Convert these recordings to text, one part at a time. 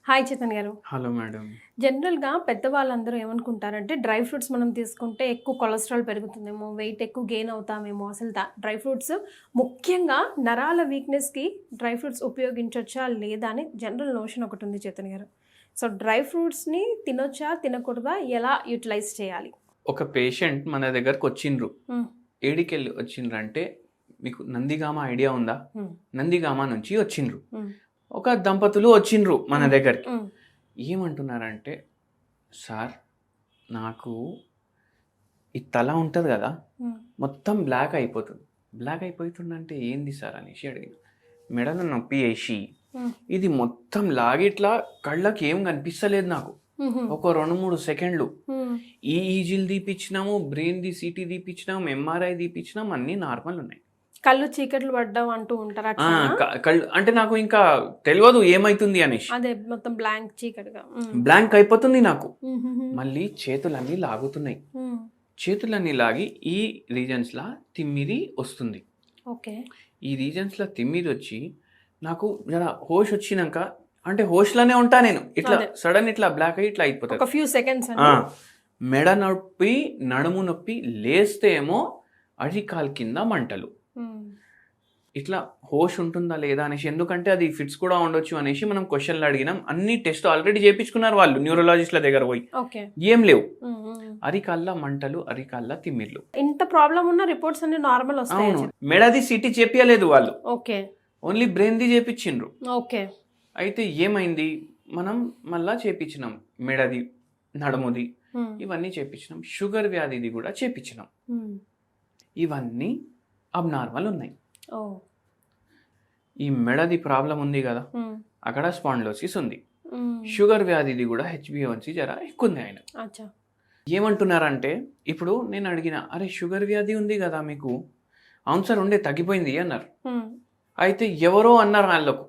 Hi Chetan గారు. Hello madam. జనరల్‌గా పెద్దవాళ్ళందరూ ఏమనుకుంటారంటే, డ్రై ఫ్రూట్స్ మనం తీసుకుంటే ఎక్కువ కొలెస్ట్రాల్ పెరుగుతుందేమో, వెయిట్ ఎక్కువ గెయిన్ అవుతామేమో, అసలు డ్రై ఫ్రూట్స్ ముఖ్యంగా నరాల వీక్‌నెస్‌కి డ్రై ఫ్రూట్స్ ఉపయోగించొచ్చా లేదా అని జనరల్ నోషన్ ఒకటుంది చేతన్ గారు. సో, డ్రై ఫ్రూట్స్‌ని తినొచ్చా? తినకూడదా? ఎలా యుటిలైజ్ చేయాలి? ఒక పేషెంట్ మన దగ్గరకొచ్చిండ్రు. హ్మ్. ఏడికెళ్ళి వచ్చిండ్రంటే మీకు నందిగామ ఐడియా ఉందా? హ్మ్. నందిగామ నుంచి వచ్చిండ్రు. హ్మ్. ఒక దంపతులు వచ్చిండ్రు మన దగ్గరికి. హ్మ్. ఏమంటున్నారంటే, సార్ నాకు ఈ తల ఉంటది గదా! హ్మ్. మొత్తం బ్లాక్ అయిపోతుంది. బ్లాక్ అయిపోతుందంటే ఏంది సార్ అనేసి అడిగిన. మెడలో నొప్పి ఏసి హ్మ్. ఇది మొత్తం లాగి ఇట్లా కళ్ళకి ఏం కనిపిస్తలేదు నాకు. హుహు. ఒక 2, 3 సెకండ్లు. హ్మ్. ఈఈజీలు తీపిచ్చినాము, బ్రెయిన్‌ది సీటీ తీపిచ్చినాం, ఎంఆర్ఐ తీపిచ్చినాం, అన్నీ నార్మల్ ఉన్నాయి. కళ్ళు చీకట్లు పడ్డం అంటూ ఉంటారు ఆ! అట్లనా? కళ్ళు అంటే నాకు ఇంకా తెలవదు ఏమైతుంది అనేసి. అదే మొత్తం బ్లాంక్ చీకటిగా. హ్మ్. బ్లాంక్ అయిపోతుంది నాకు. హుహుహు. మళ్ళీ చేతులన్నీ లాగుతున్నాయి. హ్మ్. చేతులన్నీ లాగి ఈ రీజన్స్‌లా తిమ్మిరి వస్తుంది. ఓకే. ఈ రీజన్స్‌లా తిమ్మిరొచ్చి నాకు జర హోష్ వచ్చినంక అంటే హోష్‌లోనే ఉంటా నేను. ఇట్లా అదే. సడన్ ఇట్లా బ్లాక్ అయ్యి ఇట్లా అయిపోతది. ఒక ఫ్యూ సెకండ్స్ ఆ! అండి. మెడ నొప్పి, నడుము నొప్పి, లేస్తే ఏమో అరికాలు కింద మంటలు. హ్మ్. ఇట్లా హోష్ ఉంటుందా లేదా అనేసి ఎందుకంటే అది ఫిట్స్ కూడా ఉండొచ్చు అనేసి మనం క్వెషన్లు అడిగినాం. అన్ని టెస్ట్ ఆల్రెడీ చేపించుకున్నారు వాళ్ళు న్యూరాలజిస్ట్‌ల దగ్గర పోయి. ఓకే. ఏం లేవు. హ్మ్. హ్మ్. అరికాళ్ళ మంటలు, అరికాళ్ళ తిమ్మిర్లు. ఇంత ప్రాబ్లమ్ ఉన్న రిపోర్ట్స్ అన్ని నార్మల్ వస్తాయా? అవును. మెడది సిటీ చేపియలేదు వాళ్ళు. ఓకే. ఓన్లీ బ్రెయిన్‌ది చేపించిండ్రు. ఓకే. అయితే ఏమైంది? మనం మళ్ళా చేపించినాం. మెడది, నడుముది హ్మ్. ఇవన్నీ చేపించినాం. షుగర్ వ్యాధిది కూడా చేపించినాం. హ్మ్. ఇవన్నీ అబ్నార్మల్ ఉన్నాయి. ఓహ్! ఈ మెడది ప్రాబ్లం ఉంది కదా! హ్మ్. అక్కడ స్పాండిలోసిస్ ఉంది. హ్మ్. షుగర్ వ్యాధిది కూడా హెచ్‌బీఏవన్సీ జర ఎక్కువుంది ఆయన. అచ్చా! ఏమంటున్నారంటే ఇప్పుడు నేను అడిగిన, "అరే! షుగర్ వ్యాధి ఉంది కదా మీకు?" "అవును సార్ ఉండే తగ్గిపోయింది" అన్నారు. హ్మ్. అయితే ఎవరో అన్నారు ఆళ్ళకు,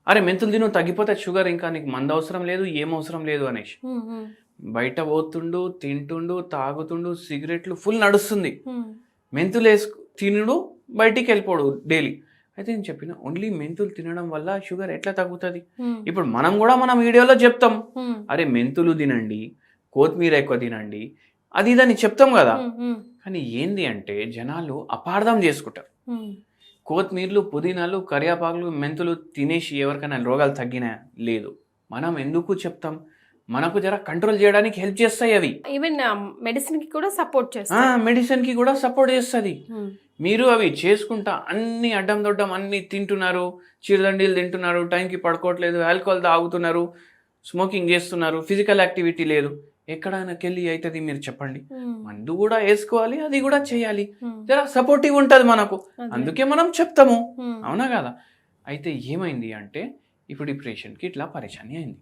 "అరే! మెంతులు తిను తగ్గిపోతది షుగర్ ఇంకా నీకు మందవసరం లేదు, ఏం అవసరం లేదు" అనేసి. హ్మ్. హ్మ్. బయట పోతుండు, తింటుండు, తాగుతుండు, సిగరెట్లు ఫుల్ నడుస్తుంది. హ్మ్. తినుడు, బయటికెళ్ళిపోడు డైలీ. అయితే నేను చెప్పిన, "ఓన్లీ మెంతులు తినడం వల్ల షుగర్ ఎట్లా తగ్గుతది?" హ్మ్. ఇప్పుడు మనం గూడా మన వీడియోలో చెప్తాం. హ్మ్. అరే! మెంతులు తినండి, కొత్తిమీర ఎక్కువ తినండి, అది ఇదని చెప్తాం గదా! హ్మ్. హ్మ్. కానీ ఏంది అంటే జనాలు అపార్థం చేసుకుంటారు. హ్మ్. కొత్తిమీరలు, పుదీనాలు, కరివేపాకులు, మెంతులు తినేసి ఎవరికైనా రోగాలు తగ్గినాయా? లేదు. మనం ఎందుకు చెప్తాం? మనకు జర కంట్రోల్ చేయడానికి హెల్ప్ చేస్తాయి అవి. ఈవెన్ మెడిసిన్‌కి కూడా సపోర్ట్ చేస్తాయి. మెడిసిన్‌కి కూడా సపోర్ట్ చేస్తది. హ్మ్. మీరు అవి చేసుకుంటా అన్ని అడ్డం దొడ్డం అన్ని తింటున్నారు, చిరుతిండీలు తింటున్నారు, టైంకి పడుకోవట్లేదు, ఆల్కహాల్ తాగుతున్నారు, స్మోకింగ్ చేస్తున్నారు, ఫిజికల్ యాక్టివిటీ లేదు. ఎక్కడైనాకెళ్ళి అయితది మీరు చెప్పండి. హ్మ్. మందు కూడా ఏసుకోవాలి, అది కూడా చేయాలి. హ్మ్. జర సపోర్టివ్ ఉంటది మనకు. అదే. అందుకే మనం చెప్తాము. హ్మ్. అవునా కాదా? అయితే ఏమైంది అంటే ఇప్పుడు ఈ పేషెంట్‌కి ఇట్లా పరేషాని అయింది.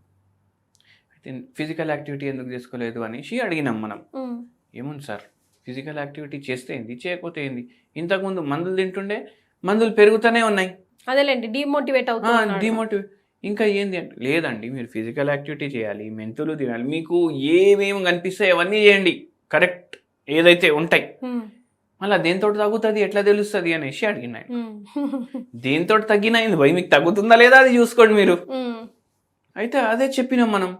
అయితే ఫిజికల్ యాక్టివిటీ ఎందుకు చేసుకోలేదు అనేసి అడిగినాం మనం. హ్మ్. ఏముంది సార్ ఫిజికల్ యాక్టివిటీ చేస్తే ఏంది? చేయకపోతే ఏంది? ఇంతకుముందు మందులు తింటుండే, మందులు పెరుగుతూనే ఉన్నాయి. అదేలెండి. డీమోటివేట్ అవుతూ ఉన్నాడు. డీమోటివేట్ ఇంకా ఏంది అంటే, లేదండి మీరు ఫిజికల్ యాక్టివిటీ చేయాలి, మెంతులు తినాలి. మీకు ఏమేమి కనిపిస్తాయి అవన్నీ చేయండి. కరెక్ట్ ఏదైతే ఉంటాయి. హ్మ్. మళ్ళా దేనితోటి తగ్గుతది ఎట్లా తెలుస్తది అనేసి అడిగిన ఆయన. హ్మ్. దేనితోటి తగ్గినా ఏంది భయ్ మీకు తగ్గుతుందా లేదా అది చూసుకోండి మీరు. హ్మ్. అయితే అదే చెప్పినాం మనం.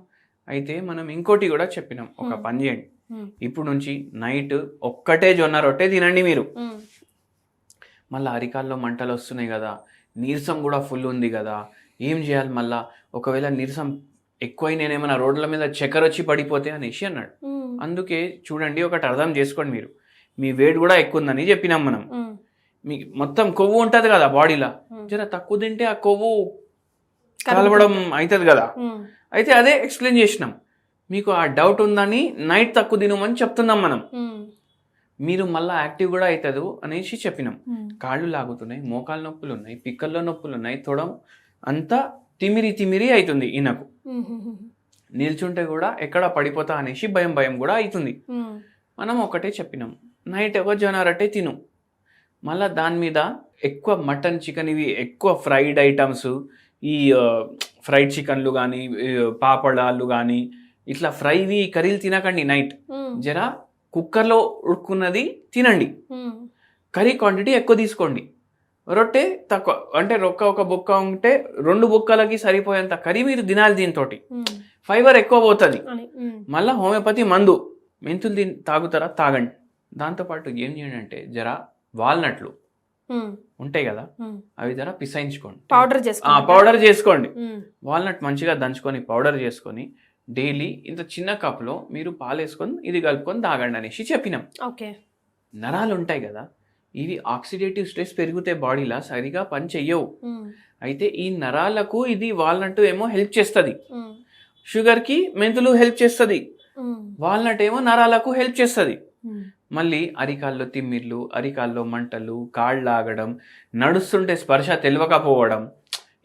అయితే మనం ఇంకోటి కూడా చెప్పినాం. ఒక హ్మ్. పని చేయండి. హ్మ్. ఇప్పుడు నుంచి నైట్ ఒక్కటే జొన్న రొట్టె తినండి మీరు. హ్మ్. మళ్ళా అరికాల్లో మంటలొస్తున్నాయి గదా! నీరసం గూడా ఫుల్ ఉంది గదా! ఏం జేయాలి మళ్ళా? ఒకవేళ నీరసం ఎక్కువై నేనేమైనా రోడ్ల మీద చక్కరొచ్చి పడిపోతే అనేసి అన్నాడు. హ్మ్. అందుకే చూడండి ఒకటి అర్థం జేసుకోండి మీరు. మీ వెయిట్ గూడా ఎక్కువుందని జెప్పినాం మనం. హ్మ్. మీకు మొత్తం కొవ్వు ఉంటది గదా బాడీల. హ్మ్. జర తక్కువ తింటే ఆ కొవ్వు కలవడం కరుగుతుంటది. అయితది గదా! హ్మ్. అయితే అదే ఎక్స్‌ప్లెయిన్ జేసినాం. మీకు ఆ డౌట్ ఉందని నైట్ తక్కువ తినమని చెప్తున్నాం మనం. హ్మ్. మీరు మళ్ళా యాక్టివ్ గూడా అయితదు అనేసి చెప్పినాం. హ్మ్. కాళ్ళు లాగుతున్నాయి, మోకాలు నొప్పులున్నాయి, పిక్కల్లో నొప్పులున్నాయి, తొడం అంతా తిమిరి తిమిరి అయితుంది ఈయనకు. హుహుహు. నిల్చుంటే గూడా ఎక్కడ పడిపోతా అనేసి భయం భయం గూడా అయితుంది. హ్మ్. మనం ఒకటే చెప్పినాం. నైట్ ఒక జొన్న రొట్టె తిను. మళ్ళా దాని మీద ఎక్కువ మటన్, చికెన్ ఇవి ఎక్కువ ఫ్రైడ్ ఐటెమ్స్ ఈ ఫ్రైడ్ చికెన్‌లు గానీ, పాపడాలు గానీ, ఇట్లా ఫ్రైవి కర్రీలు తినకండి నైట్. హ్మ్. జర కుక్కర్‌లో ఉడుకున్నది తినండి. హ్మ్. కర్రీ క్వాంటిటీ ఎక్కువ తీసుకోండి. రొట్టె తక్కువ అంటే ఒక బుక్క ఉంటే 2 బుక్కలకి సరిపోయేంత కర్రీ మీరు తినాలి. దీంతో ఫైబర్ ఎక్కువ పోతుంది. మళ్ళీ హోమియోపతి మందు మెంతులు తాగుతారా తాగండి. దాంతోపాటు ఏం చేయండి అంటే జర వాల్నట్లు ఉంటాయి కదా, అవి జర పిసాయించుకోండి, పౌడర్ చేసుకోండి. వాల్నట్ మంచిగా దంచుకొని పౌడర్ చేసుకొని డైలీ ఇంత చిన్న కప్లో మీరు పాలు వేసుకొని ఇది కలుపుకొని తాగండి అనేసి చెప్పినాం. నరాలు ఉంటాయి కదా, ఇవి ఆక్సిడేటివ్ స్ట్రెస్ పెరిగితే బాడీలో సరిగా పని చెయ్యవు. అయితే ఈ నరాలకు ఇది వాల్నట్ ఏమో హెల్ప్ చేస్తుంది, షుగర్కి మెంతులు హెల్ప్ చేస్తుంది, వాల్నట్ ఏమో నరాలకు హెల్ప్ చేస్తుంది. మళ్ళీ అరికాల్లో తిమ్మిర్లు, అరికాల్లో మంటలు, కాళ్ళు ఆగడం, నడుస్తుంటే స్పర్శ తెలియకపోవడం,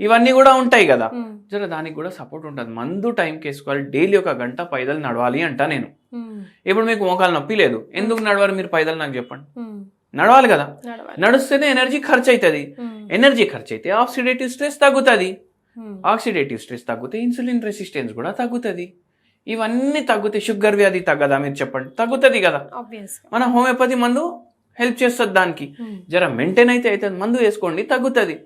ఇవన్నీ కూడా ఉంటాయి కదా, జర దానికి కూడా సపోర్ట్ ఉంటుంది. మందు టైంకి వేసుకోవాలి. డైలీ 1 గంట పైదలు నడవాలి అంట నేను. ఇప్పుడు మీకు మోకాలు నొప్పి లేదు, ఎందుకు నడవాలి మీరు పైదలు నాకు చెప్పండి. నడవాలి కదా, నడుస్తేనే ఎనర్జీ ఖర్చు అవుతుంది. ఎనర్జీ ఖర్చు అయితే ఆక్సిడేటివ్ స్ట్రెస్ తగ్గుతుంది. ఆక్సిడేటివ్ స్ట్రెస్ తగ్గితే ఇన్సులిన్ రెసిస్టెన్స్ కూడా తగ్గుతుంది. ఇవన్నీ తగ్గితే షుగర్ వ్యాధి తగ్గదా మీరు చెప్పండి? తగ్గుతుంది కదా. మన హోమియోపతి మందు హెల్ప్ చేస్తుంది దానికి. జర మెయింటైన్ అయితే అవుతుంది, మందు వేసుకోండి, తగ్గుతుంది.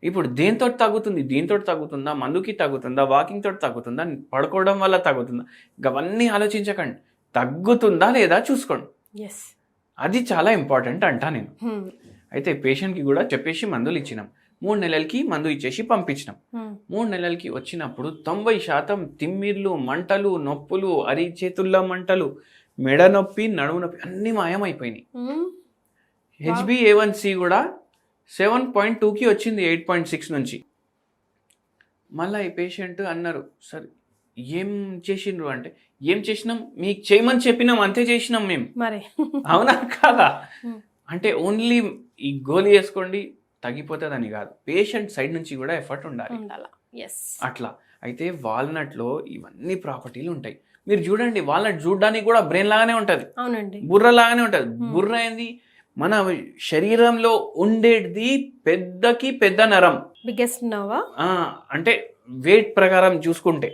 ఇప్పుడు దేంతో తగ్గుతుంది? దీంతో తగ్గుతుందా, మందుకి తగ్గుతుందా, వాకింగ్ తోటి తగ్గుతుందా, పడుకోవడం వల్ల తగ్గుతుందా, అవన్నీ ఆలోచించకండి. తగ్గుతుందా లేదా చూసుకోండి, అది చాలా ఇంపార్టెంట్ అంటా నేను. అయితే పేషెంట్కి కూడా చెప్పేసి మందులు ఇచ్చినాం. 3 నెలలకి మందు ఇచ్చేసి పంపించినాం. 3 నెలలకి వచ్చినప్పుడు 90% తిమ్మిర్లు, మంటలు, నొప్పులు, అరిచేతుల్లో మంటలు, మెడ నొప్పి, నడుము నొప్పి అన్నీ మాయమైపోయినాయి. HbA1c కూడా 7.2కి వచ్చింది 8.6 నుంచి. మళ్ళీ ఈ పేషెంట్ అన్నారు, సార్ ఏం చేసిండ్రు అంటే, ఏం చేసినాం, మీకు చేయమని చెప్పినాం అంతే చేసినాం మేము. అవునా కాదా? అంటే ఓన్లీ ఈ గోళీ వేసుకోండి తగ్గిపోతుందని కాదు, పేషెంట్ సైడ్ నుంచి కూడా ఎఫర్ట్ ఉండాలి అట్లా. అయితే వాల్నట్లో ఇవన్నీ ప్రాపర్టీలు ఉంటాయి. మీరు చూడండి, వాల్నట్ చూడడానికి కూడా బ్రెయిన్ లాగానే ఉంటుంది, బుర్ర లాగానే ఉంటుంది. బుర్ర ఏంది, మన శరీరంలో ఉండేది పెద్దకి పెద్ద నరం, బిగ్గెస్ట్ నర్వ్. అంటే వెయిట్ ప్రకారం చూసుకుంటే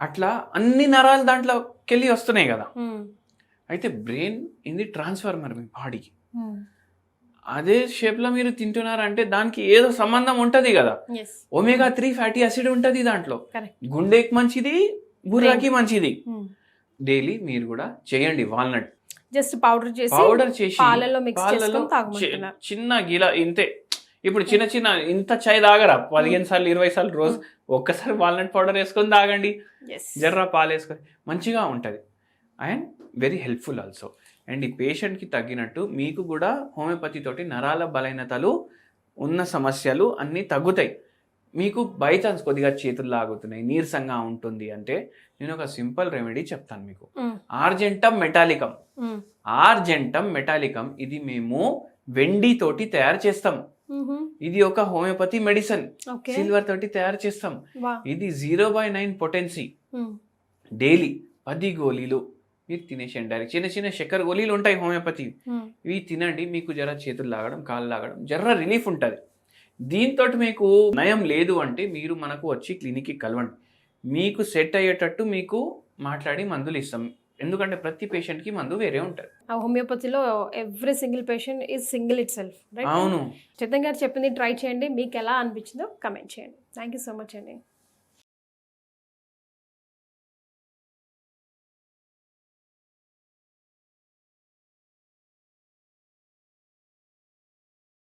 అట్లా అన్ని నరాలు దాంట్లోకి వెళ్ళి వస్తున్నాయి కదా. అయితే బ్రెయిన్ ఇది ట్రాన్స్ఫార్మర్ మీ బాడీకి. అదే షేప్లో మీరు తింటున్నారంటే దానికి ఏదో సంబంధం ఉంటుంది కదా. omega-3 ఫ్యాటీ యాసిడ్ ఉంటుంది దాంట్లో, గుండెకి మంచిది, బుర్రకి మంచిది. డైలీ మీరు కూడా చేయండి. వాల్నట్ జస్ట్ పౌడర్ చేసి పాలలో చిన్న గిలా ఇంతే. ఇప్పుడు చిన్న ఇంత చాయ్ తాగరా 15 సార్లు 20 సార్లు రోజు, ఒక్కసారి వాల్నట్ పౌడర్ వేసుకొని తాగండి, జర్రా పాలు వేసుకొని, మంచిగా ఉంటుంది and very helpful also. And ఈ పేషెంట్కి తగ్గినట్టు మీకు కూడా హోమియోపతి తోటి నరాల బలహీనతలు ఉన్న సమస్యలు అన్నీ తగ్గుతాయి. మీకు బై ఛాన్స్ కొద్దిగా చేతులు లాగుతున్నాయి, నీరసంగా ఉంటుంది అంటే నేను ఒక సింపుల్ రెమెడీ చెప్తాను మీకు. ఆర్జెంటమ్ మెటాలికం ఇది మేము వెండి తోటి తయారు చేస్తాం. ఇది ఒక హోమియోపతి మెడిసిన్, సిల్వర్ తోటి తయారు చేస్తాం. ఇది 0/9 పొటెన్సీ. డైలీ 10 గోళీలు మీరు తినేసేయండి డైరెక్ట్. చిన్న చక్కెర గోళీలు ఉంటాయి హోమియోపతి, ఇవి తినండి. మీకు జర చేతులు లాగడం, కాళ్ళు లాగడం, జర్ర రిలీఫ్ ఉంటుంది. దీంతో మీకు నయం లేదు అంటే మీరు మనకు వచ్చి క్లినిక్కి కలవండి. మీకు సెట్ అయ్యేటట్టు మీకు మాట్లాడి మందులు ఇస్తాం. ఎందుకంటే ప్రతి పేషెంట్కి మందు వేరే ఉంటుంది. హోమియోపతిలో every single patient is single it self. అవును. చైతన్య గారు చెప్పింది ట్రై చేయండి, మీకు ఎలా అనిపించిందో కమెంట్ చేయండి. థ్యాంక్ యూ సో మచ్ అండి.